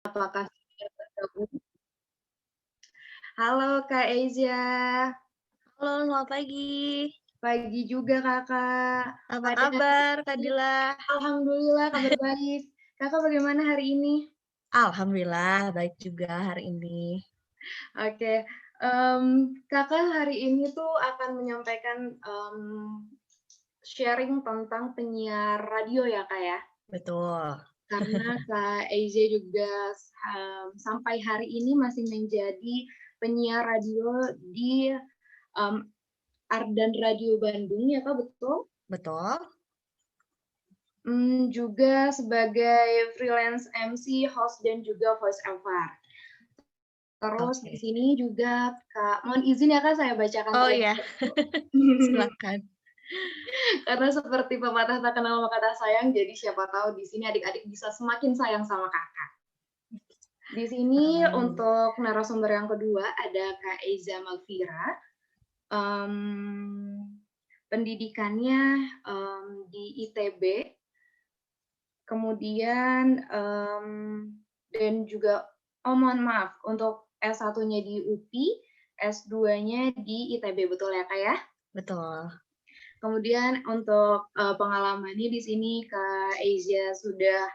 Apakah sudah bergabung? Halo Kak Eza, Halo, selamat pagi. pagi juga Kakak. Apa Pada hari kabar, Kak ini Dila? alhamdulillah kabar baik. Kakak bagaimana hari ini? Alhamdulillah baik juga hari ini. Oke, Kakak hari ini tuh akan menyampaikan, sharing tentang penyiar radio ya, Kak, ya? Betul. Karena Kak Eza juga, sampai hari ini masih menjadi penyiar radio di, mmm, Ardan Radio Bandung ya, Kak, betul? Betul. Juga sebagai freelance MC, host, dan juga voice over. Terus di Oke. sini juga Kak mohon izin ya Kak, saya bacakan Oh terlebih iya, dahulu. silakan. Karena seperti pepatah tak kenal maka tak sayang, jadi siapa tahu di sini adik-adik bisa semakin sayang sama Kakak. Di sini Amin. untuk narasumber yang kedua ada Kak Eza Malvira, mmm, pendidikannya, di ITB, kemudian, dan juga oh mohon maaf, untuk S1-nya di UPI, S2-nya di ITB, betul ya, Kak, ya? Betul. Kemudian untuk, pengalamannya di sini Kak Eza sudah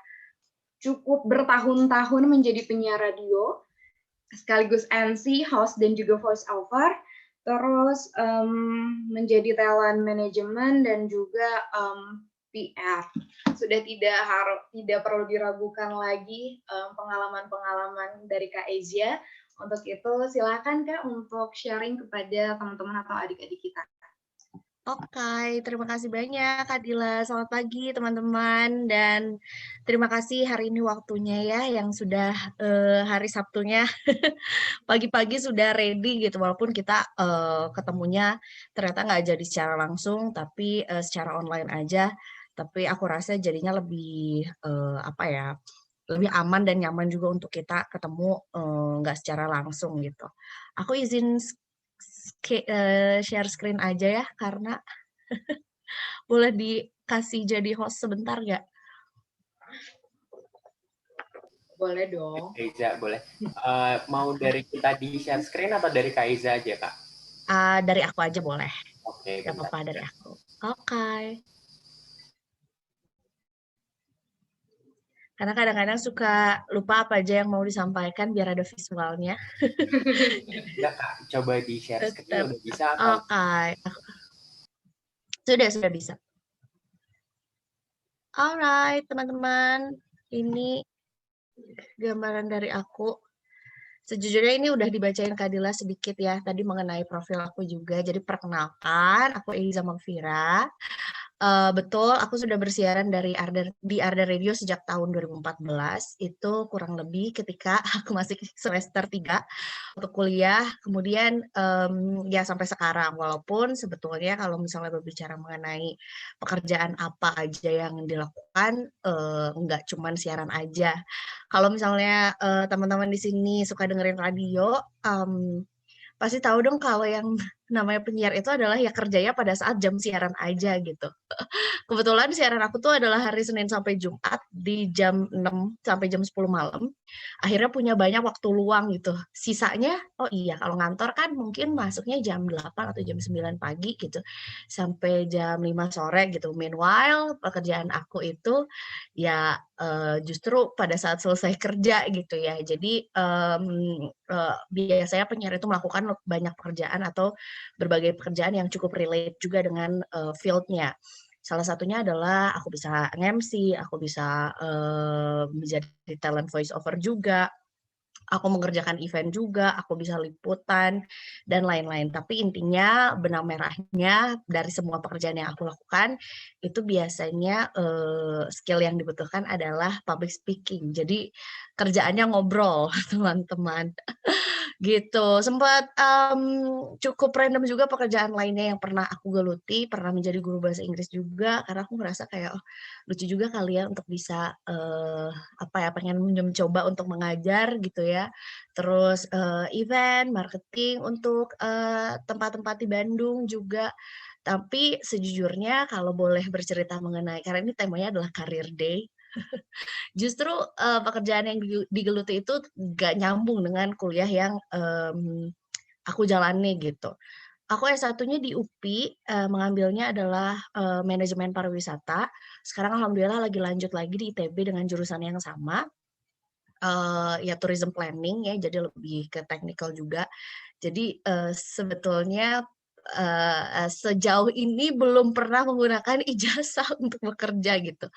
cukup bertahun-tahun menjadi penyiar radio, sekaligus MC, host, dan juga voice over, terus, menjadi talent management dan juga, PR. Sudah tidak perlu diragukan lagi, pengalaman-pengalaman dari Kak Eza. Untuk itu silakan Kak untuk sharing kepada teman-teman atau adik-adik kita. Oke, terima kasih banyak Kak Dila. Selamat pagi teman-teman dan terima kasih hari ini waktunya ya yang sudah, hari Sabtunya pagi-pagi sudah ready gitu walaupun kita, ketemunya ternyata nggak jadi secara langsung tapi, secara online aja. Tapi aku rasa jadinya lebih, apa ya, lebih aman dan nyaman juga untuk kita ketemu, nggak secara langsung gitu. Aku izin share screen aja ya karena boleh dikasih jadi host sebentar nggak? Boleh dong. Kaiza boleh. Mau dari kita di share screen atau dari Kaiza aja, Kak? Dari aku aja boleh, Oke, nggak bentar. apa-apa dari aku. Oke. Karena kadang-kadang suka lupa apa aja yang mau disampaikan biar ada visualnya. Ya, Kak, coba di share screen Tetap. udah bisa atau Oke. Sudah bisa. Alright, teman-teman. Ini gambaran dari aku. Sejujurnya ini udah dibacain Kadila sedikit ya, tadi mengenai profil aku juga. Jadi perkenalkan, aku Eliza Malvira. Betul, aku sudah bersiaran di Ardan Radio sejak tahun 2014, itu kurang lebih ketika aku masih semester 3 untuk kuliah, kemudian, ya sampai sekarang. Walaupun sebetulnya kalau misalnya berbicara mengenai pekerjaan apa aja yang dilakukan, nggak cuman siaran aja. Kalau misalnya, teman-teman di sini suka dengerin radio, pasti tahu dong kalau yang namanya penyiar itu adalah ya kerjanya pada saat jam siaran aja gitu. Kebetulan siaran aku tuh adalah hari Senin sampai Jumat di jam 6 sampai jam 10 malam. Akhirnya punya banyak waktu luang gitu. Sisanya, oh iya kalau ngantor kan mungkin masuknya jam 8 atau jam 9 pagi gitu sampai jam 5 sore gitu. Meanwhile pekerjaan aku itu ya justru pada saat selesai kerja gitu ya. Jadi biasanya penyiar itu melakukan banyak pekerjaan atau berbagai pekerjaan yang cukup relate juga dengan field-nya. Salah satunya adalah aku bisa nge-MC, aku bisa, menjadi talent voice over juga, aku mengerjakan event juga, aku bisa liputan, dan lain-lain. Tapi intinya benang merahnya dari semua pekerjaan yang aku lakukan, itu biasanya, skill yang dibutuhkan adalah public speaking. Jadi kerjaannya ngobrol, teman-teman. Gitu, sempat, cukup random juga pekerjaan lainnya yang pernah aku geluti, pernah menjadi guru bahasa Inggris juga, karena aku ngerasa kayak, "Oh, lucu juga kali ya untuk bisa, apa ya, pengen mencoba untuk mengajar," gitu ya. Terus, event, marketing untuk, tempat-tempat di Bandung juga. Tapi sejujurnya kalau boleh bercerita mengenai karena ini temanya adalah career day, Justru, pekerjaan yang digeluti itu nggak nyambung dengan kuliah yang, aku jalani gitu. Aku S1-nya di UPI, mengambilnya adalah, manajemen pariwisata. Sekarang alhamdulillah lagi lanjut lagi di ITB dengan jurusan yang sama, ya tourism planning ya, jadi lebih ke teknikal juga. Jadi, sebetulnya, sejauh ini belum pernah menggunakan ijazah untuk bekerja gitu.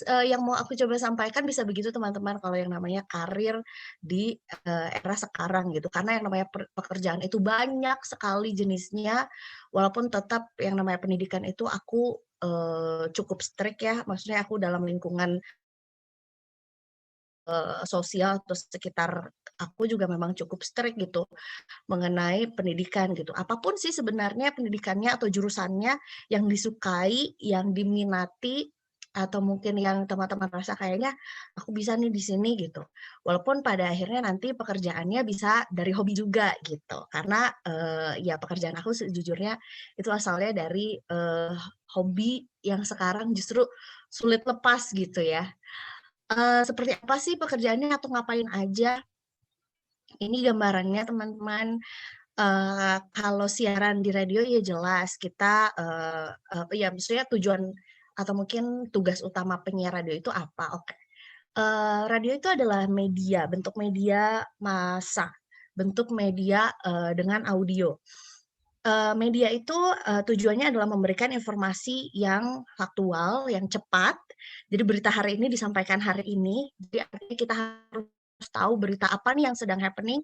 Yang mau aku coba sampaikan bisa begitu teman-teman kalau yang namanya karir di, era sekarang gitu. Karena yang namanya pekerjaan itu banyak sekali jenisnya, walaupun tetap yang namanya pendidikan itu aku, cukup strict ya, maksudnya aku dalam lingkungan, sosial atau sekitar aku juga memang cukup strict gitu mengenai pendidikan gitu. Apapun sih sebenarnya pendidikannya atau jurusannya yang disukai, yang diminati, atau mungkin yang teman-teman rasa kayaknya aku bisa nih di sini gitu. Walaupun pada akhirnya nanti pekerjaannya bisa dari hobi juga gitu. Karena, ya pekerjaan aku sejujurnya itu asalnya dari, hobi yang sekarang justru sulit lepas gitu ya. Seperti apa sih pekerjaannya atau ngapain aja? Ini gambarannya teman-teman. Kalau siaran di radio ya jelas kita, ya maksudnya tujuan atau mungkin tugas utama penyiar radio itu apa, oke. Radio itu adalah media, bentuk media massa, bentuk media, dengan audio. Media itu, tujuannya adalah memberikan informasi yang faktual, yang cepat. Jadi berita hari ini disampaikan hari ini, jadi artinya kita harus tahu berita apa nih yang sedang happening,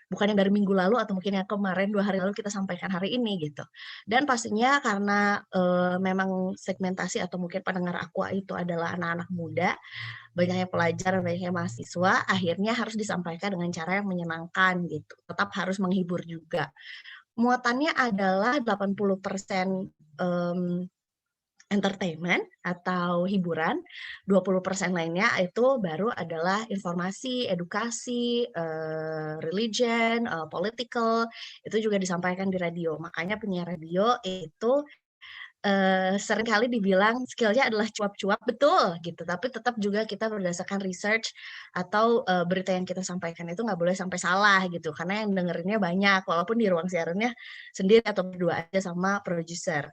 bukan yang dari minggu lalu atau mungkin yang kemarin 2 hari lalu kita sampaikan hari ini gitu. Dan pastinya karena, memang segmentasi atau mungkin pendengar Aqua itu adalah anak-anak muda, banyaknya pelajar, banyaknya mahasiswa, akhirnya harus disampaikan dengan cara yang menyenangkan gitu, tetap harus menghibur juga. Muatannya adalah 80%, entertainment atau hiburan, 20% lainnya itu baru adalah informasi, edukasi, religion, political, itu juga disampaikan di radio. Makanya penyiar radio itu, seringkali dibilang skill-nya adalah cuap-cuap, betul gitu, tapi tetap juga kita berdasarkan research atau, berita yang kita sampaikan itu nggak boleh sampai salah gitu, karena yang dengerinnya banyak, walaupun di ruang siarannya sendiri atau berdua aja sama produser.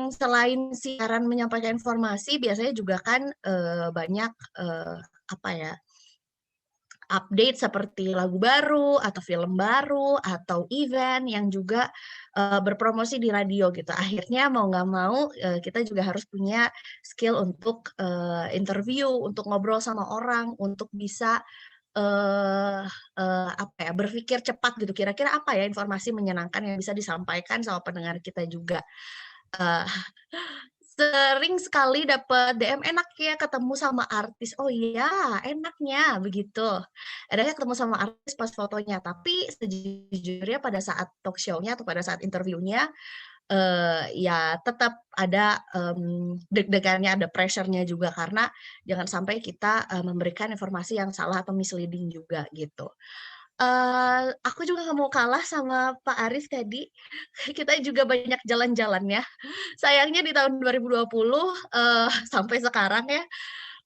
Selain siaran menyampaikan informasi, biasanya juga kan, banyak, apa ya, update seperti lagu baru, atau film baru, atau event yang juga, berpromosi di radio gitu. Akhirnya mau nggak mau, kita juga harus punya skill untuk, interview, untuk ngobrol sama orang, untuk bisa, eee apa ya, berpikir cepat gitu, kira-kira apa ya informasi menyenangkan yang bisa disampaikan sama pendengar kita juga. Eee, Sering sekali dapat DM, "Enak ya ketemu sama artis." Oh iya, enaknya begitu. Enaknya ketemu sama artis pas fotonya, tapi sejujurnya pada saat talk show-nya atau pada saat interviewnya, ya tetap ada, deg-degannya, ada pressure-nya juga karena jangan sampai kita, memberikan informasi yang salah atau misleading juga gitu. Aku juga nggak mau kalah sama Pak Aris tadi, kita juga banyak jalan-jalan ya. Sayangnya di tahun 2020, sampai sekarang ya,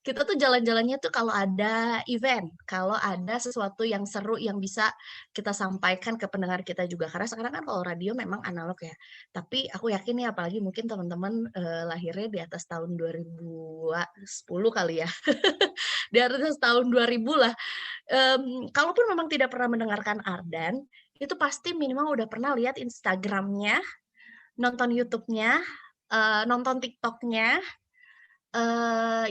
kita tuh jalan-jalannya tuh kalau ada event, kalau ada sesuatu yang seru yang bisa kita sampaikan ke pendengar kita juga. Karena sekarang kan kalau radio memang analog ya, tapi aku yakin nih apalagi mungkin teman-teman, lahirnya di atas tahun 2010 kali ya, di atas tahun 2000 lah, kalaupun memang tidak pernah mendengarkan Ardan, itu pasti minimal udah pernah lihat Instagram-nya, nonton YouTube-nya, nonton TikTok-nya,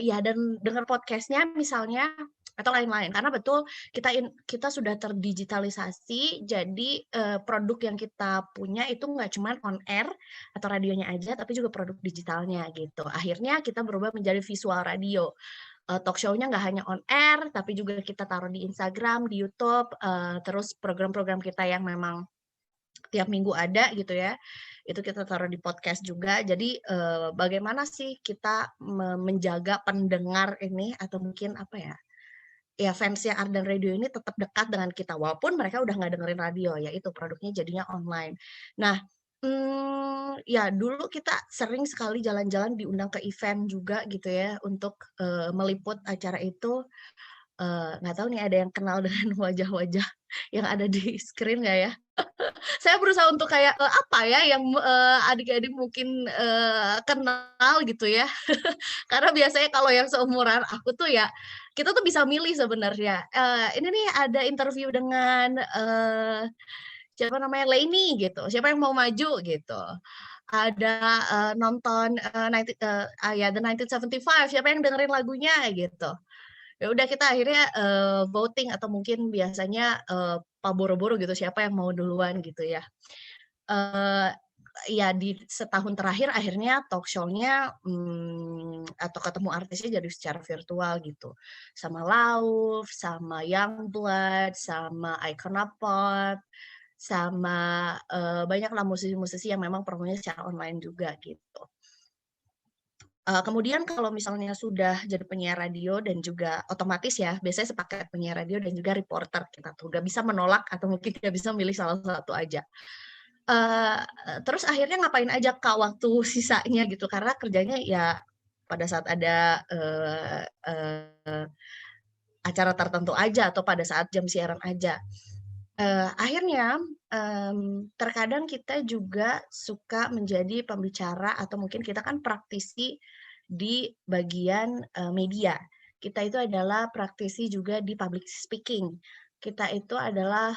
ya dan dengar podcast-nya misalnya atau lain-lain. Karena betul kita sudah terdigitalisasi, jadi, produk yang kita punya itu nggak cuman on air atau radionya aja, tapi juga produk digitalnya gitu. Akhirnya kita berubah menjadi visual radio. Talk show-nya nggak hanya on air, tapi juga kita taruh di Instagram, di YouTube, terus program-program kita yang memang tiap minggu ada gitu ya, itu kita taruh di podcast juga. Jadi, bagaimana sih kita menjaga pendengar ini atau mungkin apa ya, ya fans-nya Ardan Radio ini tetap dekat dengan kita, walaupun mereka udah nggak dengerin radio, ya itu produknya jadinya online. Nah, Ya dulu kita sering sekali jalan-jalan diundang ke event juga gitu ya untuk, meliput acara itu, nggak tahu nih ada yang kenal dengan wajah-wajah yang ada di screen nggak ya? Saya berusaha untuk kayak, apa ya yang, adik-adik mungkin, kenal gitu ya. Karena biasanya kalau yang seumuran aku tuh ya, kita tuh bisa milih sebenarnya, ini nih ada interview dengan, siapa namanya, Leni gitu, siapa yang mau maju gitu. Ada, nonton, ya The 1975, siapa yang dengerin lagunya gitu. Ya udah kita akhirnya, voting atau mungkin biasanya, boro-boro gitu siapa yang mau duluan gitu ya. Eee, ya di setahun terakhir akhirnya talk show-nya, atau ketemu artisnya jadi secara virtual gitu. Sama Lauf, sama Youngblood, sama Icona Pop, sama, banyaklah musisi-musisi yang memang performanya secara online juga gitu. Kemudian kalau misalnya sudah jadi penyiar radio dan juga otomatis ya, biasanya sepaket penyiar radio dan juga reporter kita tuh, nggak bisa menolak atau mungkin nggak bisa milih salah satu aja. Eee, terus akhirnya ngapain aja Kak waktu sisanya gitu, karena kerjanya ya pada saat ada, acara tertentu aja atau pada saat jam siaran aja. Akhirnya, terkadang kita juga suka menjadi pembicara atau mungkin kita kan praktisi di bagian, media. Kita itu adalah praktisi juga di public speaking. Kita itu adalah,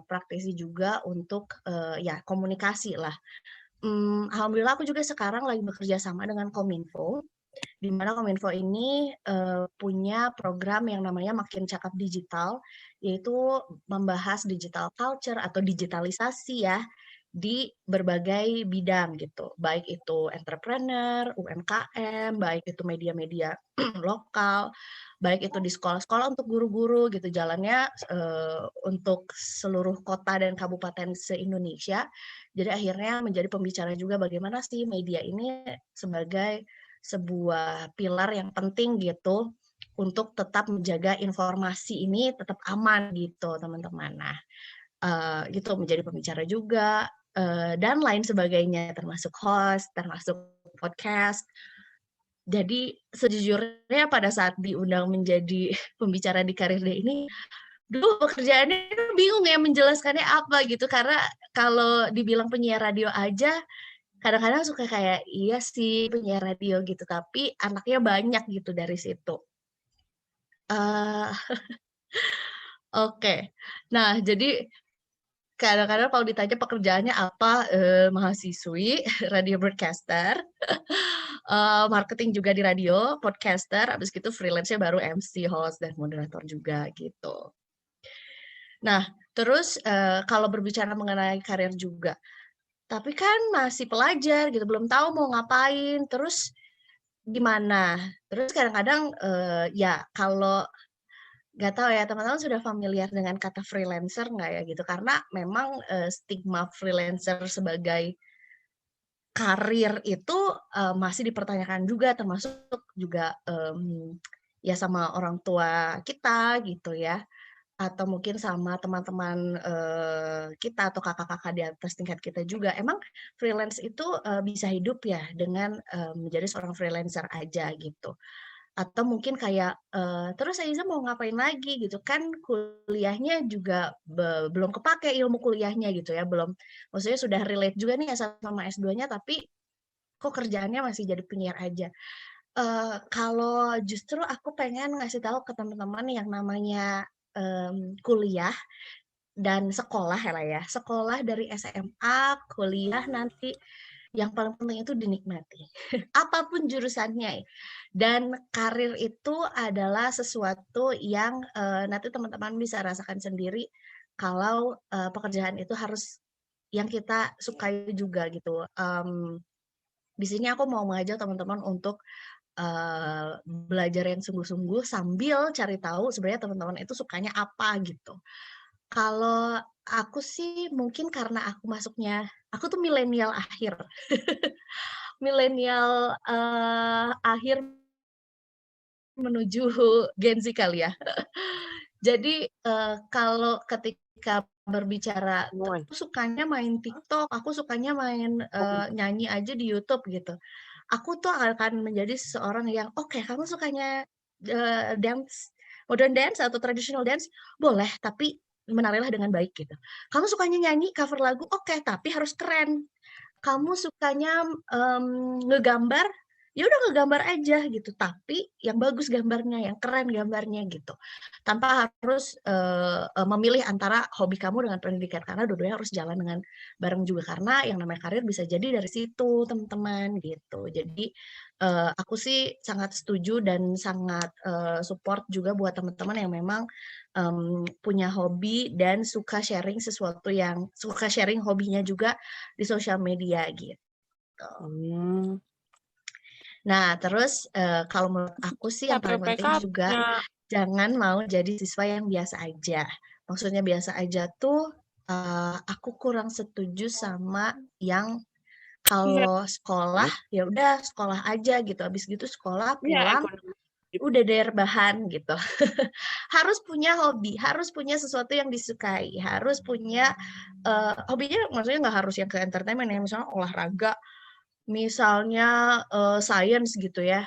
praktisi juga untuk, ya komunikasi lah. Alhamdulillah aku juga sekarang lagi bekerja sama dengan Kominfo, di mana Kominfo ini, punya program yang namanya Makin Cakap Digital, yaitu membahas digital culture atau digitalisasi ya, di berbagai bidang gitu. Baik itu entrepreneur, UMKM, baik itu media-media lokal, baik itu di sekolah-sekolah untuk guru-guru gitu, jalannya, untuk seluruh kota dan kabupaten se-Indonesia. Jadi akhirnya menjadi pembicara juga bagaimana sih media ini sebagai sebuah pilar yang penting gitu, untuk tetap menjaga informasi ini tetap aman gitu teman-teman. Nah, gitu menjadi pembicara juga, dan lain sebagainya termasuk host, termasuk podcast. Jadi sejujurnya pada saat diundang menjadi pembicara di Karir Day ini, duh pekerjaannya bingung ya menjelaskannya apa gitu, karena kalau dibilang penyiar radio aja kadang-kadang suka kayak, iya sih penyiar radio gitu, tapi anaknya banyak gitu dari situ. Eee, oke. Nah, jadi kadang-kadang kalau ditanya pekerjaannya apa, mahasiswi, radio broadcaster, marketing juga di radio, podcaster, habis gitu freelance-nya baru MC, host, dan moderator juga gitu. Nah, terus, kalau berbicara mengenai karir juga, tapi kan masih pelajar gitu, belum tahu mau ngapain, terus gimana? Terus kadang-kadang, ya kalau nggak tahu ya teman-teman sudah familiar dengan kata freelancer nggak ya gitu? Karena memang, stigma freelancer sebagai karir itu, masih dipertanyakan juga termasuk juga, ya sama orang tua kita gitu ya, atau mungkin sama teman-teman, kita atau kakak-kakak di atas tingkat kita juga. Emang freelance itu, bisa hidup ya dengan, menjadi seorang freelancer aja gitu? Atau mungkin kayak, "Terus Aiza mau ngapain lagi?" Gitu, kan kuliahnya juga belum kepakai ilmu kuliahnya gitu ya, belum maksudnya sudah relate juga nih S1 sama S2-nya, tapi kok kerjaannya masih jadi penyiar aja. Kalau justru aku pengen ngasih tahu ke teman-teman yang namanya, kuliah dan sekolah ya lah ya, sekolah dari SMA, kuliah nanti yang paling penting itu dinikmati. Apapun jurusannya. Dan karir itu adalah sesuatu yang, nanti teman-teman bisa rasakan sendiri kalau, pekerjaan itu harus yang kita sukai juga gitu. Di sini aku mau mengajak teman-teman untuk, belajar yang sungguh-sungguh sambil cari tahu sebenarnya teman-teman itu sukanya apa gitu. Kalau aku sih mungkin karena aku tuh milenial akhir. Milenial, akhir menuju Gen Z kali ya. Jadi, kalau ketika berbicara, aku sukanya main TikTok, aku sukanya main nyanyi aja di YouTube gitu. Aku tuh akan menjadi seseorang yang oke, kamu sukanya dance, modern dance atau traditional dance, boleh, tapi menarilah dengan baik gitu. Kamu sukanya nyanyi cover lagu, oke, tapi harus keren. Kamu sukanya ngegambar, ya udah ngegambar aja gitu, tapi yang bagus gambarnya, yang keren gambarnya gitu. Tanpa harus memilih antara hobi kamu dengan pendidikan, karena dua-duanya harus jalan dengan bareng juga, karena yang namanya karir bisa jadi dari situ teman-teman gitu. Jadi aku sih sangat setuju dan sangat support juga buat teman-teman yang memang punya hobi dan suka sharing sesuatu yang suka sharing hobinya juga di sosial media gitu. Nah, terus kalau menurut aku sih yang paling penting juga jangan mau jadi siswa yang biasa aja. Maksudnya biasa aja tuh aku kurang setuju sama yang kalau sekolah ya udah sekolah aja gitu. Habis gitu sekolah pulang udah deh rebahan gitu. Harus punya hobi, harus punya sesuatu yang disukai, harus punya hobinya maksudnya nggak harus yang ke entertainment ya, misalnya olahraga, misalnya science gitu ya,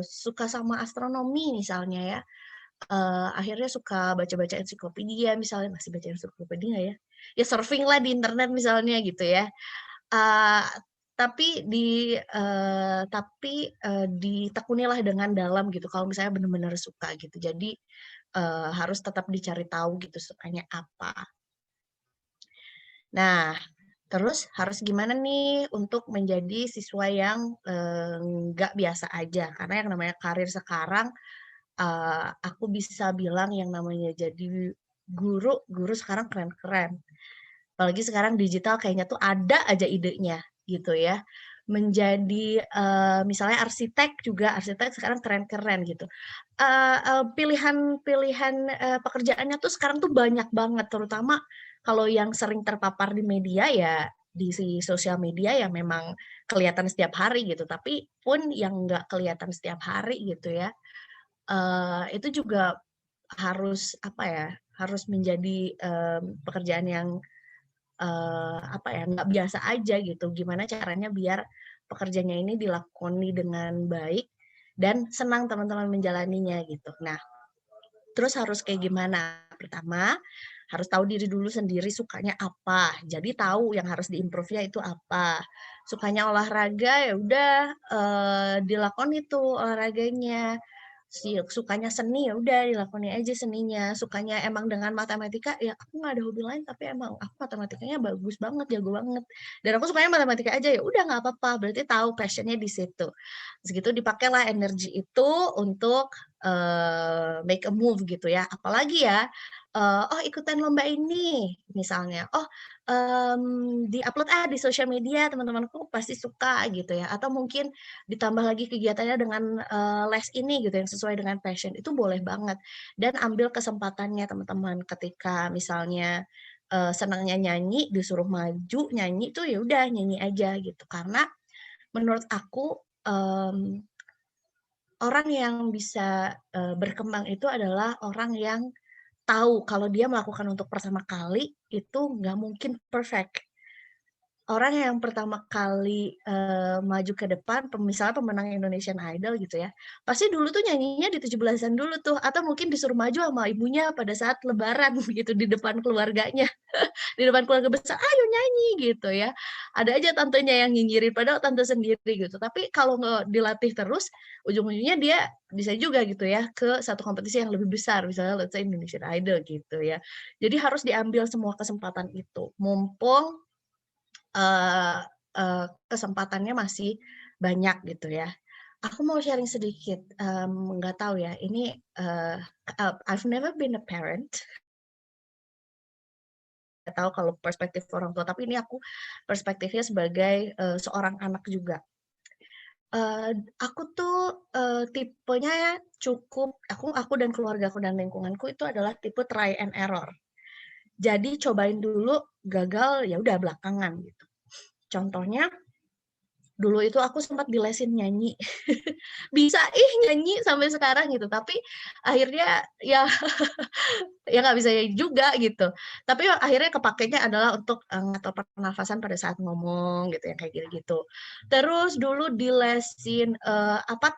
suka sama astronomi misalnya ya, akhirnya suka baca-baca ensiklopedia misalnya, masih baca ensiklopedia nggak ya? Ya surfing lah di internet misalnya gitu ya. Eee, ditekunilah dengan dalam gitu kalau misalnya benar-benar suka gitu. Jadi, harus tetap dicari tahu gitu sukanya apa. Nah, terus harus gimana nih untuk menjadi siswa yang, nggak biasa aja, karena yang namanya karir sekarang, aku bisa bilang yang namanya jadi guru sekarang keren-keren. Apalagi sekarang digital kayaknya tuh ada aja idenya, gitu ya. Menjadi, misalnya arsitek juga, arsitek sekarang keren-keren gitu. Pilihan-pilihan, pekerjaannya tuh sekarang tuh banyak banget, terutama kalau yang sering terpapar di media ya, di sosial media ya memang kelihatan setiap hari gitu, tapi pun yang nggak kelihatan setiap hari gitu ya, itu juga harus apa ya, harus menjadi, pekerjaan yang apa ya, nggak biasa aja gitu. Gimana caranya biar pekerjaannya ini dilakoni dengan baik dan senang teman-teman menjalaninya gitu. Nah, terus harus kayak gimana? Pertama, harus tahu diri dulu sendiri sukanya apa. Jadi tahu yang harus diimprove-nya itu apa. Sukanya olahraga, ya udah dilakoni tuh olahraganya. Sukanya seni, ya udah dilakoni aja seninya. Sukanya emang dengan matematika, ya aku nggak ada hobi lain, tapi emang aku matematikanya bagus banget, jago banget. Dan aku sukanya matematika aja, ya udah nggak apa-apa, berarti tahu passion-nya di situ. Segitu dipakailah energi itu untuk make a move gitu ya. Apalagi ya, oh ikutan lomba ini misalnya, oh di-upload di sosial media teman-temanku pasti suka gitu ya, atau mungkin ditambah lagi kegiatannya dengan les ini gitu yang sesuai dengan passion, itu boleh banget. Dan ambil kesempatannya teman-teman ketika misalnya senangnya nyanyi, disuruh maju nyanyi tuh ya udah nyanyi aja gitu. Karena menurut aku orang yang bisa berkembang itu adalah orang yang tahu kalau dia melakukan untuk pertama kali itu nggak mungkin perfect. Orang yang pertama kali, maju ke depan, misalnya pemenang Indonesian Idol gitu ya, pasti dulu tuh nyanyinya di 17-an dulu tuh, atau mungkin disuruh maju sama ibunya pada saat lebaran gitu, di depan keluarganya, di depan keluarga besar, "Ayo nyanyi!" gitu ya. Ada aja tantenya yang nyinyirin, padahal tante sendiri gitu. Tapi kalau nggak dilatih terus, ujung-ujungnya dia bisa juga gitu ya, ke satu kompetisi yang lebih besar, misalnya let's say Indonesian Idol gitu ya. Jadi harus diambil semua kesempatan itu, mumpung eee kesempatannya masih banyak gitu ya. Aku mau sharing sedikit, nggak tahu ya ini, I've never been a parent, nggak tahu kalau perspektif orang tua, tapi ini aku perspektifnya sebagai, seorang anak juga. Aku tuh, tipenya cukup aku dan keluargaku dan lingkunganku itu adalah tipe try and error. Jadi cobain dulu, gagal, ya udah belakangan gitu. Contohnya Dulu itu aku sempat dilesin nyanyi. Bisa nyanyi sampai sekarang gitu, tapi akhirnya ya ya nggak bisa juga gitu. Tapi akhirnya kepakainya adalah untuk, ngatur pernafasan pada saat ngomong gitu ya, kayak gitu-gitu. Terus dulu dilesin,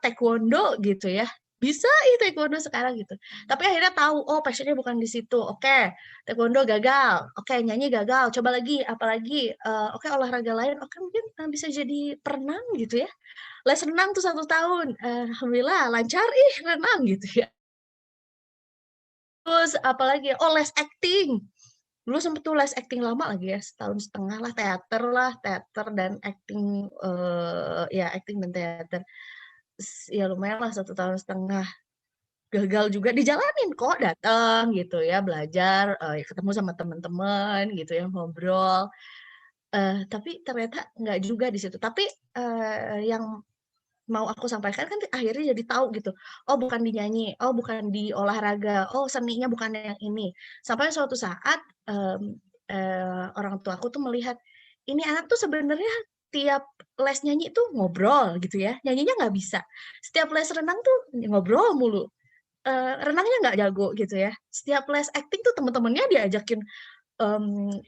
taekwondo gitu ya, bisa taekwondo sekarang gitu. Tapi akhirnya tahu, oh passion-nya bukan di situ, oke, taekwondo gagal, oke nyanyi gagal, coba lagi, apalagi, oke olahraga lain, oke mungkin, bisa jadi perenang gitu ya. Les renang tuh 1 tahun, alhamdulillah lancar, renang gitu ya. Terus apalagi ya, oh les acting. Dulu sempet tuh les acting lama lagi ya, 1,5 tahun lah, teater dan acting, ya acting dan teater. Ya lumayanlah 1,5 tahun. Gagal juga, dijalanin kok, dateng gitu ya, belajar, ketemu sama temen-temen gitu ya, ngobrol. Tapi ternyata nggak juga di situ. Tapi, yang mau aku sampaikan kan akhirnya jadi tahu gitu, oh bukan di nyanyi, oh bukan di olahraga, oh seninya bukan yang ini. Sampai suatu saat, orang tuaku tuh melihat, ini anak tuh sebenarnya tiap les nyanyi tuh ngobrol gitu ya, nyanyinya nggak bisa. Setiap les renang tuh ngobrol mulu, renangnya nggak jago gitu ya. Setiap les acting tuh temen-temennya diajakin,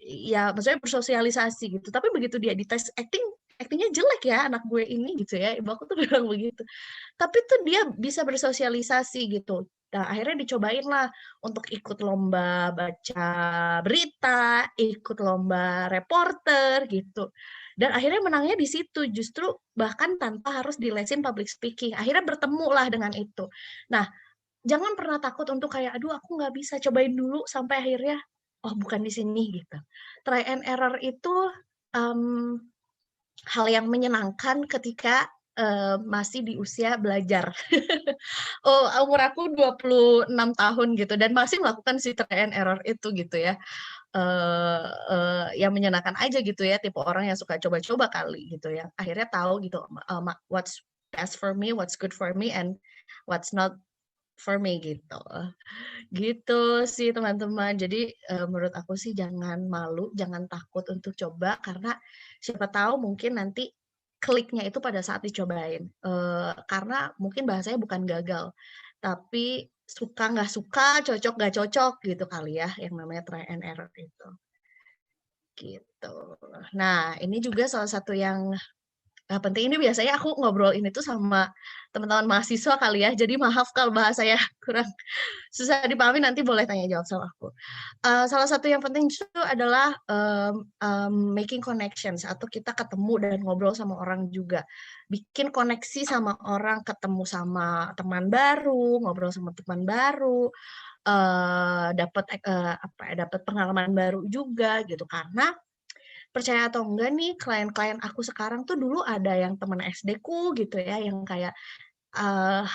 ya maksudnya bersosialisasi gitu, tapi begitu dia dites acting, aktingnya jelek ya anak gue ini gitu ya, ibu aku tuh bilang begitu. Tapi tuh dia bisa bersosialisasi gitu. Nah, akhirnya dicobainlah untuk ikut lomba baca berita, ikut lomba reporter gitu. Dan akhirnya menangnya di situ, justru bahkan tanpa harus dilesin public speaking. Akhirnya bertemulah dengan itu. Nah, jangan pernah takut untuk kayak, "Aduh aku nggak bisa," cobain dulu sampai akhirnya, "Oh bukan di sini," gitu. Try and error itu, mmm, hal yang menyenangkan ketika, masih di usia belajar. Oh, umur aku 26 tahun gitu dan masih melakukan si try and error itu gitu ya. Eee eee, yang menyenangkan aja gitu ya, tipe orang yang suka coba-coba kali gitu ya. Akhirnya tahu gitu, what's best for me, what's good for me, and what's not for me gitu. Gitu sih teman-teman. Jadi, menurut aku sih jangan malu, jangan takut untuk coba karena siapa tahu mungkin nanti kliknya itu pada saat dicobain. Karena mungkin bahasanya bukan gagal, tapi suka nggak suka, cocok nggak cocok gitu kali ya, yang namanya try and error itu, gitu. Nah, ini juga salah satu yang penting ini biasanya aku ngobrol ini tuh sama teman-teman mahasiswa kali ya, jadi maaf kalau bahasanya kurang susah dipahami nanti boleh tanya jawab sama aku. Salah satu yang penting justru adalah, making connections atau kita ketemu dan ngobrol sama orang juga. Bikin koneksi sama orang, ketemu sama teman baru, ngobrol sama teman baru, dapat pengalaman baru juga gitu. Karena percaya atau enggak nih klien-klien aku sekarang tuh dulu ada yang temen SD-ku gitu ya, yang kayak, eee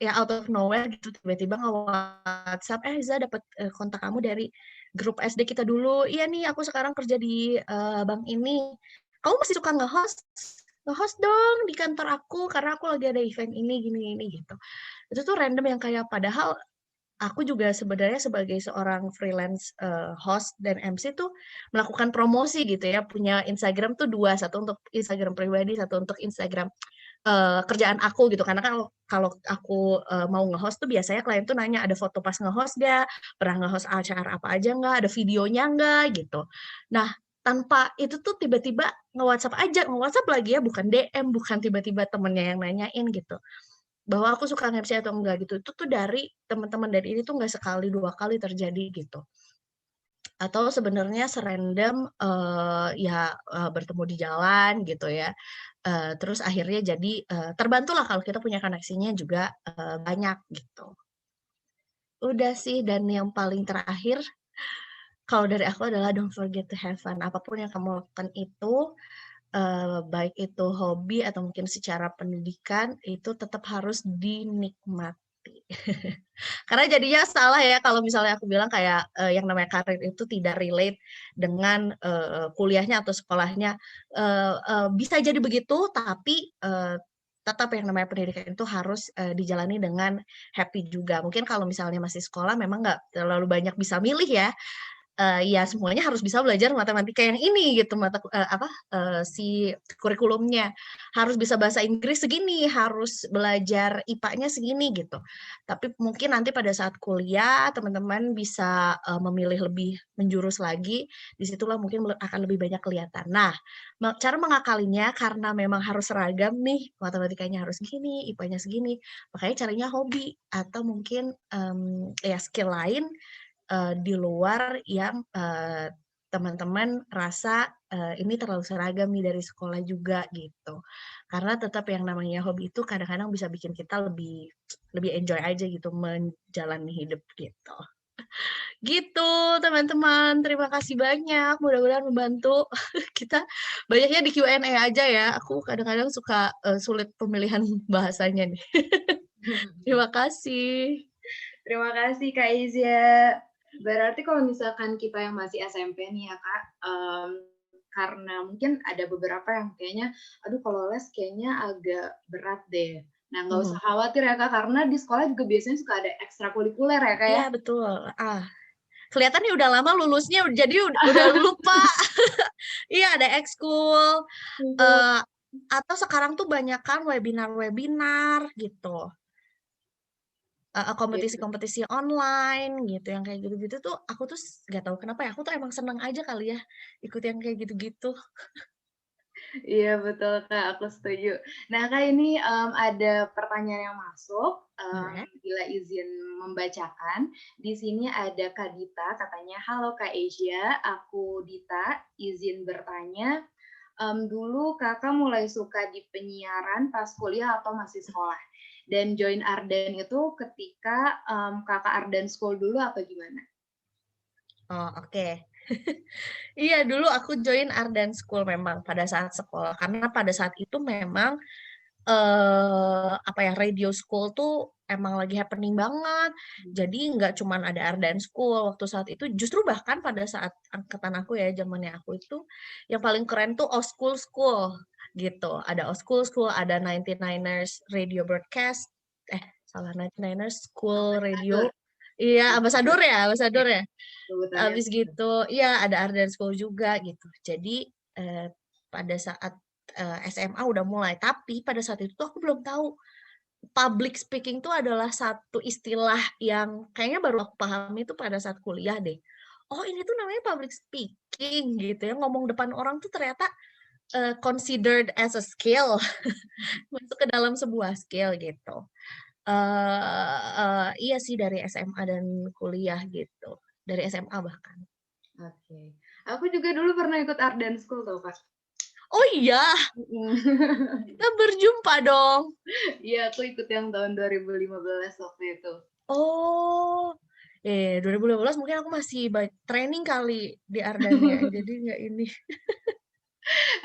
ya out of nowhere gitu tiba-tiba nge-WhatsApp, "Eh, Za dapat, kontak kamu dari grup SD kita dulu. Iya nih aku sekarang kerja di, bank ini. Kamu masih suka nge-host? Nge-host dong di kantor aku karena aku lagi ada event ini," gitu. Itu tuh random yang kayak padahal aku juga sebenarnya sebagai seorang freelance, host dan MC tuh melakukan promosi gitu ya, punya Instagram tuh 2, satu untuk Instagram pribadi, satu untuk Instagram kerjaan aku gitu, karena kan kalau aku, mau nge-host tuh biasanya klien tuh nanya, "Ada foto pas nge-host nggak? Pernah nge-host acara apa aja nggak? Ada videonya nggak?" Gitu. Nah, tanpa itu tuh tiba-tiba nge-WhatsApp aja, nge-WhatsApp lagi ya, bukan DM, bukan tiba-tiba temennya yang nanyain gitu, bahwa aku suka nge-MC atau enggak gitu. Itu tuh dari teman-teman dari ini tuh nggak sekali, 2 kali terjadi gitu. Atau sebenarnya serandom, ya, bertemu di jalan gitu ya, terus akhirnya jadi, terbantulah kalau kita punya koneksinya juga, banyak gitu. Udah sih dan yang paling terakhir, kalau dari aku adalah don't forget to have fun. Apapun yang kamu lakukan itu, baik itu hobi atau mungkin secara pendidikan, itu tetap harus dinikmati. Karena jadinya salah ya kalau misalnya aku bilang kayak, yang namanya karir itu tidak relate dengan, kuliahnya atau sekolahnya, bisa jadi begitu tapi, tetap yang namanya pendidikan itu harus, dijalani dengan happy juga. Mungkin kalau misalnya masih sekolah memang nggak terlalu banyak bisa milih ya, ya semuanya harus bisa belajar matematika yang ini gitu, si kurikulumnya harus bisa bahasa Inggris segini, harus belajar IPA-nya segini gitu. Tapi mungkin nanti pada saat kuliah teman-teman bisa memilih lebih menjurus lagi, disitulah mungkin akan lebih banyak kelihatan. Nah, cara mengakalinya karena memang harus seragam nih, matematikanya harus gini, IPA-nya segini, makanya caranya hobi atau mungkin ya skill lain di luar yang teman-teman rasa ini terlalu seragam nih dari sekolah juga gitu. Karena tetap yang namanya hobi itu kadang-kadang bisa bikin kita lebih enjoy aja gitu menjalani hidup gitu. Gitu teman-teman, terima kasih banyak. Mudah-mudahan membantu. Kita banyaknya di Q&A aja ya. Aku kadang-kadang suka sulit pemilihan bahasanya nih. Terima kasih. Terima kasih Kak Izya. Berarti kalau misalkan kita yang masih SMP nih ya Kak, karena mungkin ada beberapa yang kayaknya, aduh kalau les kayaknya agak berat deh. Nah nggak usah khawatir ya Kak, karena di sekolah juga biasanya suka ada ekstrakurikuler ya Kak ya? Iya betul. Kelihatan nih udah lama lulusnya, jadi udah lupa. Iya ada ekskul. Atau sekarang tuh banyak kan webinar-webinar gitu. Kompetisi-kompetisi online gitu, yang kayak gitu-gitu tuh aku tuh nggak tahu kenapa ya, aku tuh emang seneng aja kali ya ikut yang kayak gitu-gitu. Iya betul Kak, aku setuju. Nah Kak ini ada pertanyaan yang masuk, bila izin membacakan. Di sini ada Kak Dita, katanya, halo Kak Asia, aku Dita, izin bertanya, dulu kakak mulai suka di penyiaran pas kuliah atau masih sekolah? Dan join Ardan itu ketika kakak Ardan School dulu apa gimana? Oh oke. Iya dulu aku join Ardan School memang pada saat sekolah, karena pada saat itu memang radio school tuh emang lagi happening banget. Jadi nggak cuman ada Ardan School waktu saat itu, justru bahkan pada saat angkatan aku ya, zamannya aku itu yang paling keren tuh Oschool School gitu. Ada Oschool School, ada 99ers Radio Broadcast, salah 99ers School Radio. Iya, ambasador ya. Habis gitu, iya ada Ardan School juga gitu. Jadi pada saat SMA udah mulai, tapi pada saat itu tuh aku belum tahu public speaking itu adalah satu istilah yang kayaknya baru aku pahami itu pada saat kuliah deh. Oh ini tuh namanya public speaking gitu ya, ngomong depan orang tuh ternyata considered as a skill, masuk ke dalam sebuah skill gitu. Iya sih dari SMA dan kuliah gitu, dari SMA bahkan. Oke. Aku juga dulu pernah ikut Ardan School tau Kak. Oh iya, kita berjumpa dong. Iya, aku ikut yang tahun 2015 waktu itu. Oh, 2015 mungkin aku masih training kali di Ardannya, jadi nggak ini.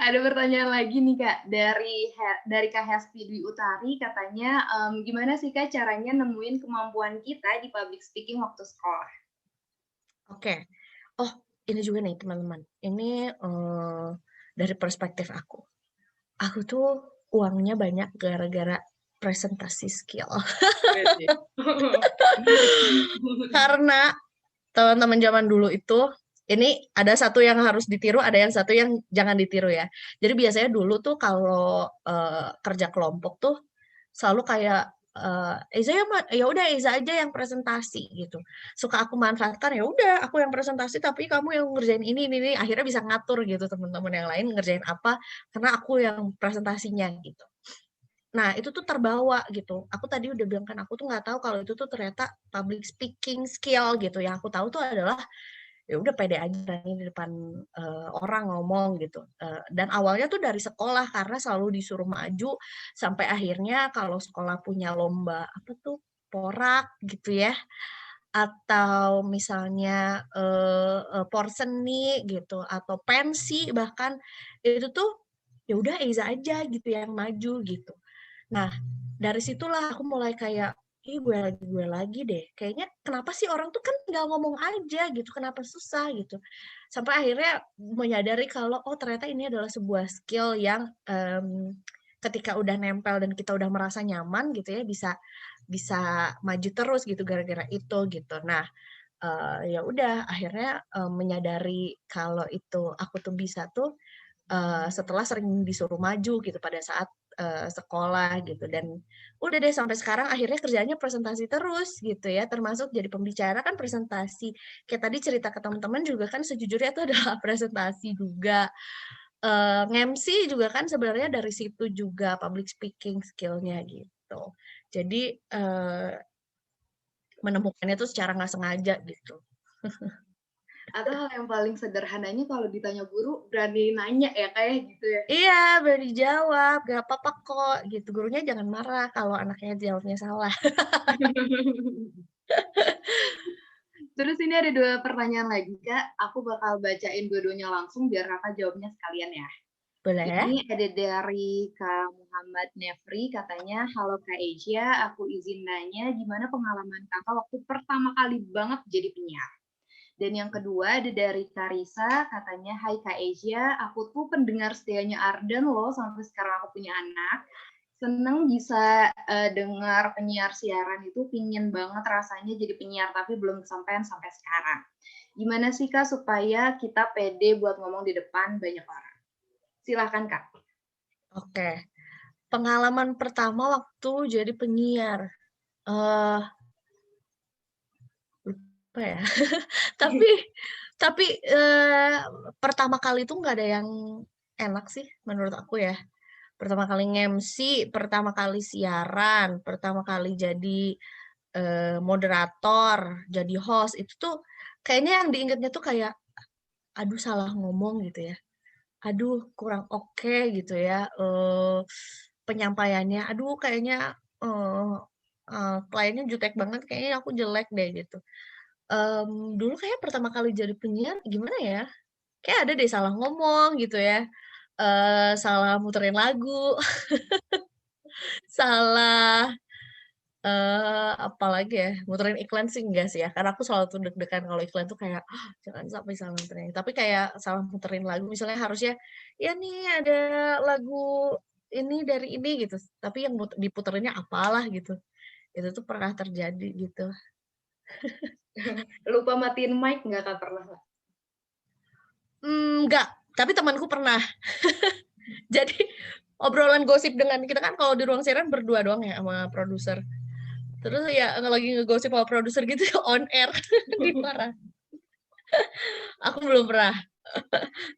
Ada pertanyaan lagi nih Kak, dari Kak Hesti Dwi Utari, katanya, gimana sih Kak caranya nemuin kemampuan kita di public speaking waktu sekolah? Oke. Oh, ini juga nih teman-teman. Ini dari perspektif aku. Aku tuh uangnya banyak gara-gara presentasi skill. Karena teman-teman zaman dulu itu, ini ada satu yang harus ditiru, ada yang satu yang jangan ditiru ya. Jadi biasanya dulu tuh kalau kerja kelompok tuh selalu kayak Eza ya udah Eza aja yang presentasi gitu. Suka aku manfaatkan, ya udah aku yang presentasi tapi kamu yang ngerjain ini akhirnya bisa ngatur gitu teman-teman yang lain ngerjain apa karena aku yang presentasinya gitu. Nah, itu tuh terbawa gitu. Aku tadi udah bilang kan aku tuh nggak tahu kalau itu tuh ternyata public speaking skill gitu. Yang aku tahu tuh adalah ya udah pede aja berani di depan orang ngomong gitu. Dan awalnya tuh dari sekolah karena selalu disuruh maju sampai akhirnya kalau sekolah punya lomba apa tuh porak gitu ya, atau misalnya porseni gitu atau pensi bahkan itu tuh ya udah Eiza aja gitu yang maju gitu. Nah, dari situlah aku mulai kayak, gue lagi deh. Kayaknya kenapa sih orang tuh kan nggak ngomong aja gitu, kenapa susah gitu. Sampai akhirnya menyadari kalau, oh ternyata ini adalah sebuah skill yang ketika udah nempel dan kita udah merasa nyaman gitu ya, bisa maju terus gitu gara-gara itu gitu. Nah, Ya udah akhirnya, menyadari kalau itu aku tuh bisa tuh, setelah sering disuruh maju gitu pada saat, sekolah gitu dan udah deh sampai sekarang akhirnya kerjaannya presentasi terus gitu ya, termasuk jadi pembicara kan presentasi. Kayak tadi cerita ke teman-teman juga kan sejujurnya itu adalah presentasi juga, nge-MC juga kan sebenarnya dari situ juga public speaking skill-nya gitu. Jadi, menemukannya tuh secara nggak sengaja gitu. Atau hal yang paling sederhananya kalau ditanya guru berani nanya ya kayak gitu ya. Iya, berani jawab, "Gak apa-apa kok," gitu. Gurunya jangan marah kalau anaknya jawabnya salah. Terus ini ada 2 pertanyaan lagi, Kak. Aku bakal bacain dua-duanya langsung biar Kakak jawabnya sekalian ya. Boleh? Ini ada dari Kak Muhammad Nefri, katanya, "Halo Kak Asia, aku izin nanya gimana pengalaman Kakak waktu pertama kali banget jadi penyiar?" Dan yang kedua ada dari Karisa, katanya, "Hai Kak Asia, aku tuh pendengar setianya Ardan loh sampai sekarang aku punya anak. Seneng bisa dengar penyiar siaran itu, pingin banget rasanya jadi penyiar, tapi belum kesampaian sampai sekarang. Gimana sih Kak supaya kita pede buat ngomong di depan banyak orang?" Silahkan Kak. Oke. Pengalaman pertama waktu jadi penyiar, eee, apa ya, tapi tapi, pertama kali itu nggak ada yang enak sih menurut aku ya. Pertama kali nge-MC, pertama kali siaran, pertama kali jadi, moderator, jadi host, itu tuh kayaknya yang diingetnya tuh kayak, aduh salah ngomong gitu ya, aduh kurang oke gitu ya, penyampaiannya, aduh kayaknya, eee eee, kliennya jutek banget, kayaknya aku jelek deh gitu. Dulu kayaknya pertama kali jadi penyiar gimana ya, kayak ada deh salah ngomong gitu ya, salah muterin lagu, salah, apalagi ya, muterin iklan sih enggak sih ya, karena aku selalu tuh deg-degan kalau iklan tuh kayak, "Ah, jangan sampai salah muterin." Tapi kayak salah muterin lagu misalnya harusnya, "Ya nih ada lagu ini dari ini," gitu, tapi yang diputerinnya apalah gitu. Itu tuh pernah terjadi gitu. Lupa matiin mic nggak Kak, pernah nggak? Enggak, tapi temanku pernah. Jadi obrolan gosip dengan kita kan kalau di ruang siaran berdua doang ya sama produser. Terus ya lagi ngegosip sama produser gitu on air dimarah. Aku belum pernah,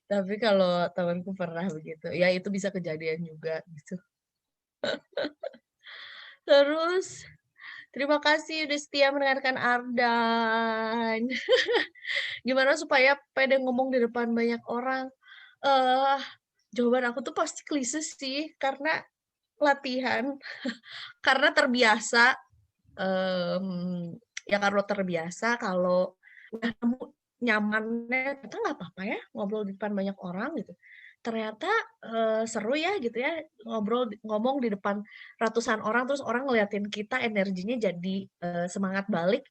tapi kalau temanku pernah begitu. Ya itu bisa kejadian juga gitu. Terus terima kasih udah setia mendengarkan Ardan. Gimana supaya pede ngomong di depan banyak orang? Eh, jawaban aku tuh pasti klise sih, karena latihan, karena terbiasa, ya karena terbiasa kalau udah nemu nyamannya, ternyata nggak apa-apa ya ngobrol di depan banyak orang gitu. Ternyata, seru ya gitu ya ngomong di depan ratusan orang, terus orang ngeliatin kita energinya jadi, semangat balik,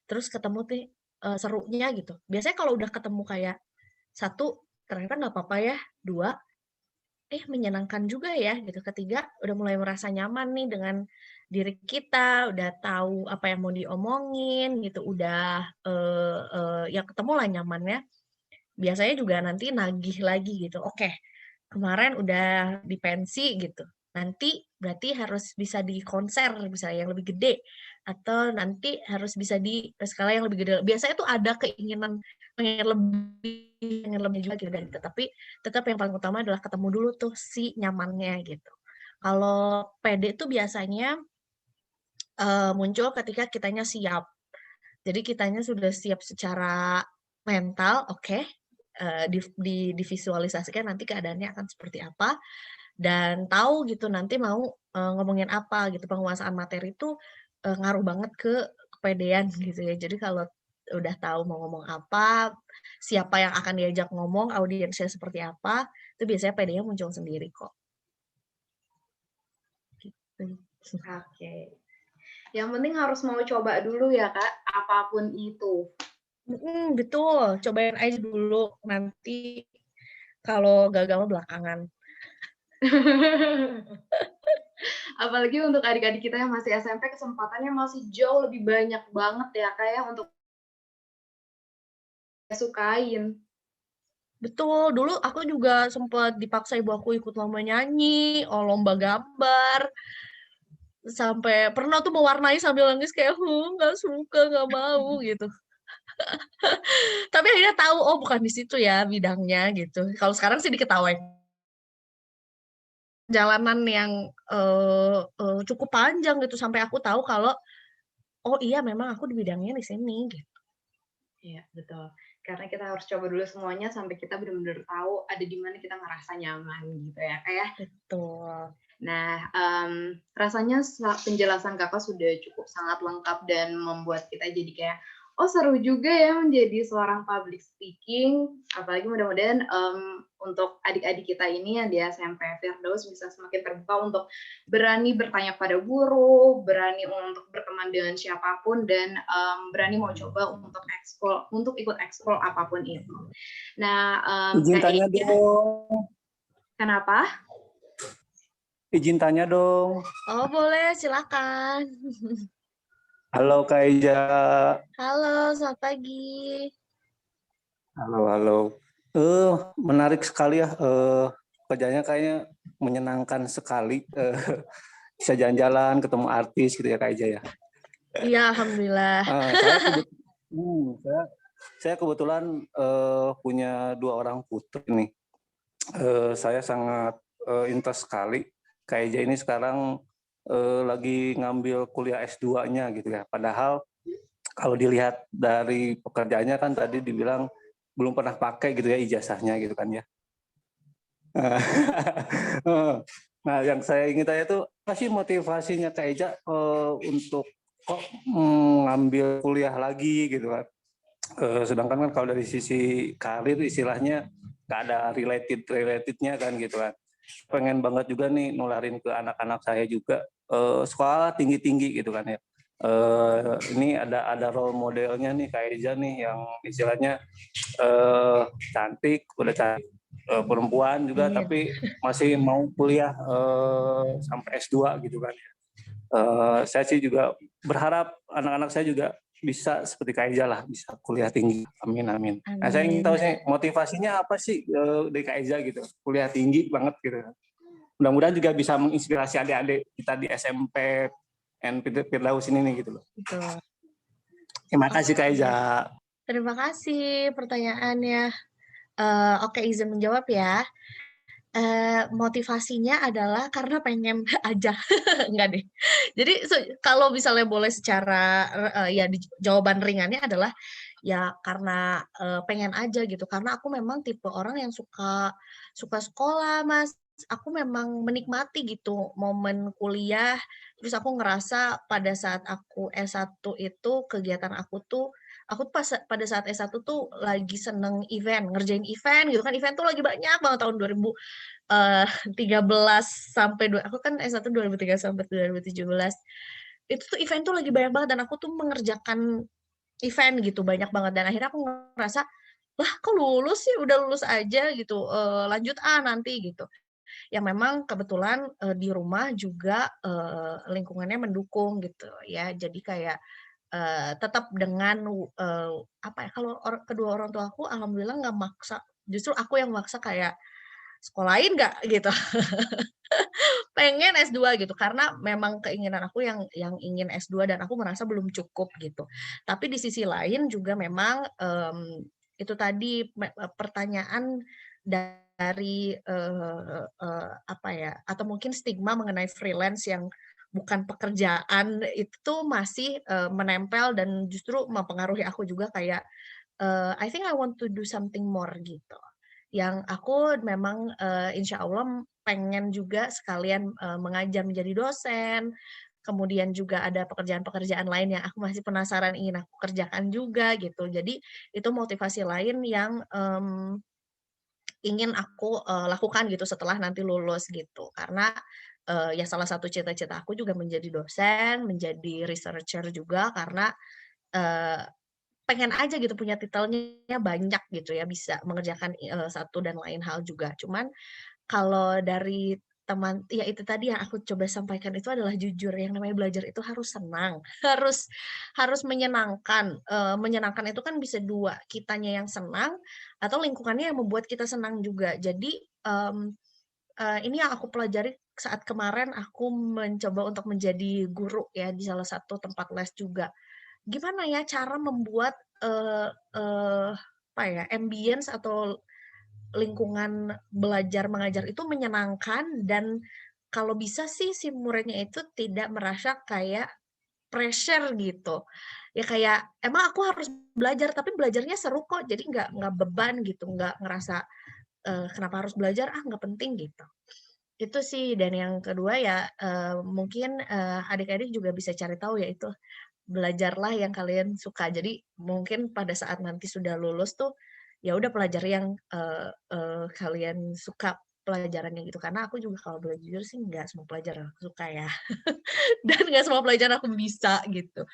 terus ketemu nih, serunya gitu. Biasanya kalau udah ketemu kayak satu ternyata nggak apa-apa ya, 2 menyenangkan juga ya gitu, ketiga udah mulai merasa nyaman nih dengan diri kita, udah tahu apa yang mau diomongin gitu, udah, ya ketemulah nyamannya, biasanya juga nanti nagih lagi gitu, oke kemarin udah di pensi gitu, nanti berarti harus bisa di konser misalnya yang lebih gede, atau nanti harus bisa di skala yang lebih gede. Biasanya tuh ada keinginan pengen lebih juga gitu dan tapi tetap yang paling utama adalah ketemu dulu tuh si nyamannya gitu. Kalau pede tuh biasanya, muncul ketika kitanya siap. Jadi kitanya sudah siap secara mental, oke, divisualisasikan nanti keadaannya akan seperti apa, dan tahu gitu nanti mau, ngomongin apa gitu. Penguasaan materi itu, ngaruh banget ke kepedean gitu ya. Jadi kalau udah tahu mau ngomong apa, siapa yang akan diajak ngomong, audiensnya seperti apa, itu biasanya pedenya muncul sendiri kok, gitu. Oke. Yang penting harus mau coba dulu ya Kak, apapun itu. Betul, cobain aja dulu, nanti kalau gagal belakangan. Apalagi untuk adik-adik kita yang masih SMP, kesempatannya masih jauh lebih banyak banget ya Kak ya untuk sukain. Betul, dulu aku juga sempat dipaksa ibu aku ikut lomba nyanyi, lomba gambar, sampai pernah tuh mewarnai sambil nangis kayak, nggak suka, nggak mau," gitu. Tapi akhirnya tahu, oh bukan di situ ya bidangnya gitu. Kalau sekarang sih diketawain. Jalanan yang, cukup panjang gitu sampai aku tahu kalau, oh iya memang aku di bidangnya di sini gitu. Iya, betul. Karena kita harus coba dulu semuanya sampai kita benar-benar tahu ada di mana kita ngerasa nyaman gitu ya, Kak, ya. Betul. Nah, rasanya penjelasan Kakak sudah cukup sangat lengkap dan membuat kita jadi kayak, oh seru juga ya menjadi seorang public speaking. Apalagi mudah-mudahan untuk adik-adik kita ini yang di SMP Firdaus bisa semakin terbuka untuk berani bertanya pada guru, berani untuk berteman dengan siapapun, dan berani mau coba untuk ikut ekskul apapun itu. Nah, Izin Kak tanya Ega, dong. kenapa? Izin tanya dong. Oh boleh, silakan. Halo Kak Eja. Halo, selamat pagi. Halo. Menarik sekali ya. Kerjanya kayaknya menyenangkan sekali. Bisa jalan-jalan, ketemu artis gitu ya Kak Eja ya. Iya, alhamdulillah. Saya kebetulan punya 2 orang putri nih. Saya sangat interest sekali. Kak Eja ini sekarang lagi ngambil kuliah S2-nya gitu ya. Padahal kalau dilihat dari pekerjaannya kan tadi dibilang belum pernah pakai gitu ya ijazahnya gitu kan ya. Nah, yang saya ingin tanya itu apa sih motivasinya Kak Eja untuk kok ngambil kuliah lagi gitu kan? Sedangkan kan kalau dari sisi karir istilahnya nggak ada relatednya kan gitu kan. Pengen banget juga nih nularin ke anak-anak saya juga sekolah tinggi gitu kan ya. Ini ada role modelnya nih Kak Eja nih yang istilahnya cantik, udah cantik, perempuan juga tapi masih mau kuliah sampai S2 gitu kan ya. Saya sih juga berharap anak-anak saya juga bisa seperti Kak Eja lah, bisa kuliah tinggi. Amin. Nah, saya ingin tahu sih motivasinya apa sih dari Kak Eja gitu, kuliah tinggi banget gitu. Mudah-mudahan juga bisa menginspirasi adik-adik kita di SMP and Firdaus ini nih gitu loh. Betul. Terima kasih Kak Eja. Terima kasih pertanyaannya. Oke, izin menjawab ya. Motivasinya adalah karena pengen aja, enggak deh. Jadi kalau misalnya boleh secara ya jawaban ringannya adalah ya karena pengen aja gitu. Karena aku memang tipe orang yang suka sekolah, Mas. Aku memang menikmati gitu momen kuliah. Terus aku ngerasa pada saat aku S1 itu kegiatan aku pada saat S1 tuh lagi seneng ngerjain event gitu kan. Event tuh lagi banyak banget tahun 13 sampai aku kan S1 2003 sampai 2017. Itu tuh event tuh lagi banyak banget dan aku tuh mengerjakan event gitu banyak banget dan akhirnya aku ngerasa, "Lah kok lulus sih? Udah lulus aja gitu, lanjut nanti," gitu. Yang memang kebetulan, di rumah juga, lingkungannya mendukung gitu ya. Jadi kayak, tetap dengan, apa ya, kalau kedua orang tua aku alhamdulillah nggak maksa, justru aku yang maksa kayak, "Sekolahin nggak?" Gitu. Pengen S2 gitu, karena memang keinginan aku yang ingin S2 dan aku merasa belum cukup gitu. Tapi di sisi lain juga memang, itu tadi pertanyaan dari, apa ya, atau mungkin stigma mengenai freelance yang bukan pekerjaan itu masih, menempel dan justru mempengaruhi aku juga kayak, I think I want to do something more gitu. Yang aku memang, insya Allah pengen juga sekalian, mengajar menjadi dosen, kemudian juga ada pekerjaan-pekerjaan lain yang aku masih penasaran ingin aku kerjakan juga gitu. Jadi itu motivasi lain yang, ingin aku, lakukan gitu setelah nanti lulus gitu. Karena, ya salah satu cita-cita aku juga menjadi dosen, menjadi researcher juga karena, eee, pengen aja gitu punya titelnya banyak gitu ya, bisa mengerjakan, satu dan lain hal juga. Cuman kalau dari ya itu tadi yang aku coba sampaikan itu adalah jujur, yang namanya belajar itu harus senang, harus menyenangkan. Menyenangkan itu kan bisa 2, kitanya yang senang atau lingkungannya yang membuat kita senang juga. Jadi, ini yang aku pelajari saat kemarin aku mencoba untuk menjadi guru ya di salah satu tempat les juga. Gimana ya cara membuat, eee eee, apa ya, ambience atau lingkungan belajar mengajar itu menyenangkan dan kalau bisa sih si muridnya itu tidak merasa kayak pressure gitu. Ya kayak, emang aku harus belajar, tapi belajarnya seru kok, jadi nggak beban gitu, nggak ngerasa, kenapa harus belajar, ah nggak penting gitu. Itu sih, dan yang kedua ya, mungkin, adik-adik juga bisa cari tahu ya itu, belajarlah yang kalian suka. Jadi mungkin pada saat nanti sudah lulus tuh, ya udah pelajari yang, kalian suka pelajarannya gitu. Karena aku juga kalau boleh jujur sih nggak semua pelajaran aku suka ya, dan nggak semua pelajaran aku bisa gitu.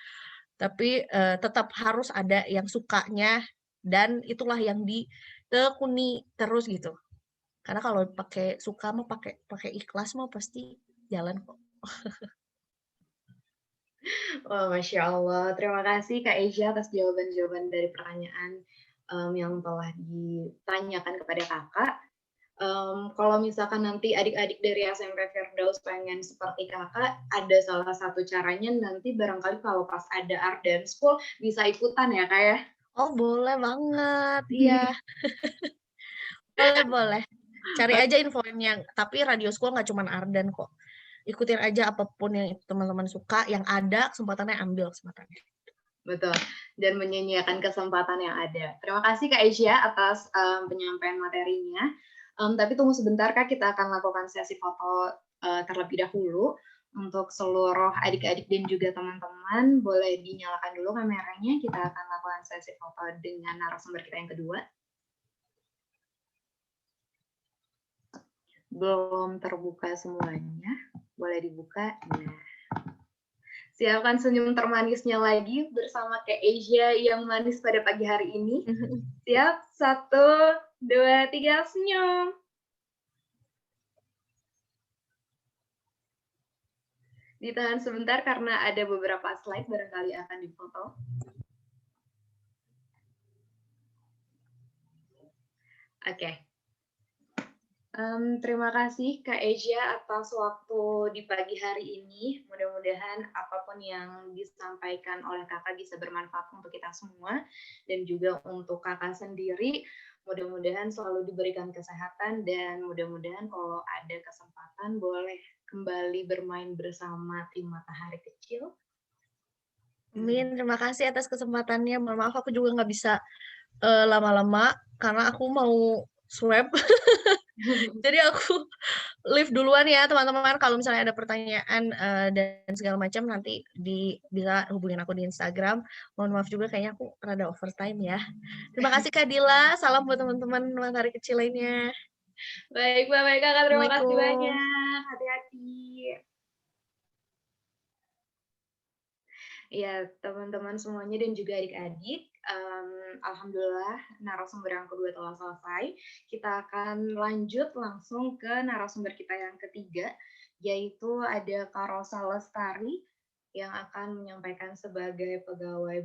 Tapi, tetap harus ada yang sukanya dan itulah yang ditekuni terus gitu. Karena kalau pakai suka mah pakai pakai ikhlas mah pasti jalan kok. Wah, Masya Allah. Terima kasih Kak Asia atas jawaban-jawaban dari pertanyaan yang telah ditanyakan kepada kakak. Kalau misalkan nanti adik-adik dari SMP Firdaus pengen seperti kakak, ada salah satu caranya nanti barangkali kalau pas ada Art Dance School bisa ikutan ya kak ya? Oh boleh banget, iya. Boleh boleh. Cari aja infonya, tapi Radio School nggak cuman Ardan kok. Ikutin aja apapun yang teman-teman suka, yang ada kesempatannya ambil kesempatannya. Betul, dan menyanyiakan kesempatan yang ada. Terima kasih Kak Asia atas penyampaian materinya. Tapi tunggu sebentar Kak, kita akan lakukan sesi foto terlebih dahulu. Untuk seluruh adik-adik dan juga teman-teman, boleh dinyalakan dulu kameranya. Kita akan lakukan sesi foto dengan narasumber kita yang kedua. Belum terbuka semuanya, boleh dibuka. Nah. Siapkan senyum termanisnya lagi bersama Kak Asia yang manis pada pagi hari ini. Siap? 1, 2, 3, senyum. Ditahan sebentar karena ada beberapa slide barangkali akan difoto. Oke. Terima kasih Kak Asia atas waktu di pagi hari ini. Mudah-mudahan apapun yang disampaikan oleh kakak bisa bermanfaat untuk kita semua dan juga untuk kakak sendiri. Mudah-mudahan selalu diberikan kesehatan dan mudah-mudahan kalau ada kesempatan boleh kembali bermain bersama tim Matahari Kecil. Amin, terima kasih atas kesempatannya. Mohon maaf aku juga nggak bisa lama-lama karena aku mau swab. Jadi aku live duluan ya teman-teman. Kalau misalnya ada pertanyaan dan segala macam nanti bisa hubungin aku di Instagram. Mohon maaf juga kayaknya aku rada overtime ya. Terima kasih Kak Dila. Salam buat teman-teman Matahari Kecil lainnya. Baik, Bapak Kakak, terima kasih Assalamualaikum. banyak. Hati-hati. Ya, teman-teman semuanya dan juga adik-adik, alhamdulillah narasumber yang kedua telah selesai. Kita akan lanjut langsung ke narasumber kita yang ketiga, yaitu ada Kak Rosa Lestari yang akan menyampaikan sebagai pegawai